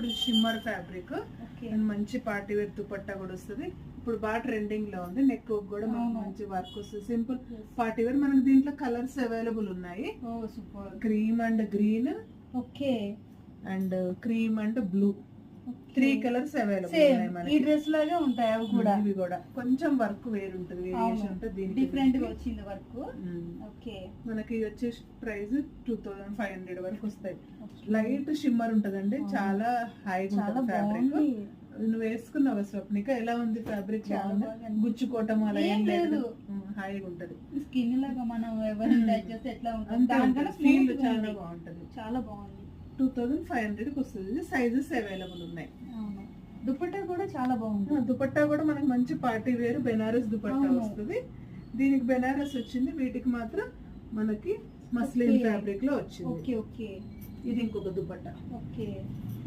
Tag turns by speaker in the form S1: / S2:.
S1: ఇప్పుడు shimmer fabric and మంచి party wear dupatta కూడా వస్తుంది. ఇప్పుడు బాగా ట్రెండింగ్ లో ఉంది. నెక్ కూడా మనకి మంచి వర్క్ వస్తుంది. Simple party wear. మనకి దీంట్లో కలర్స్ అవైలబుల్ ఉన్నాయి. Cream and green,
S2: okay,
S1: and cream and blue, 3 colours available ఉన్నాయి మనకి.
S2: ఈ డ్రెస్ లాగే ఉంటాయి అవి కూడా.
S1: ఇవి కూడా కొంచెం వర్క్ వేరు ఉంటుంది, వేరియేషన్ ఉంటుంది. దీనికి
S2: డిఫరెంట్ గా వచ్చింది వర్క్. ఓకే,
S1: మనకి వచ్చే ప్రైస్ 2500 వరకు వస్తాయి. లైట్ షిమ్మర్ ఉంటదండి, చాలా హైగా ఉంటుంది ఫ్యాబ్రిక్. నువ్వు వేసుకున్నావా స్వప్నిక? ఎలా ఉంది ఫ్యాబ్రిక్? గుచ్చుకోవటం అలా ఏం లేదు, హాయిగా ఉంటది.
S2: స్కిన్ లాగా మనం ఎవరిని టచ్ చేస్తే ఎట్లా ఉంటుంది,
S1: ఫీల్ చాలా బాగుంటది.
S2: చాలా బాగుంది.
S1: 2500 వస్తుంది. సైజెస్ అవైలబుల్ ఉన్నాయి.
S2: దుపట్టా కూడా చాలా బాగుంది.
S1: దుపట్టా కూడా మనకి మంచి పార్టీ వేర్ బెనారస్ దుపట్టా వస్తుంది. దీనికి బెనారస్ వచ్చింది, వీటికి మాత్రం మనకి మస్లిన్ ఫ్యాబ్రిక్ లో వచ్చింది.
S2: ఓకే ఓకే,
S1: ఇది ఇంకొక దుపట్టా.
S2: ఓకే.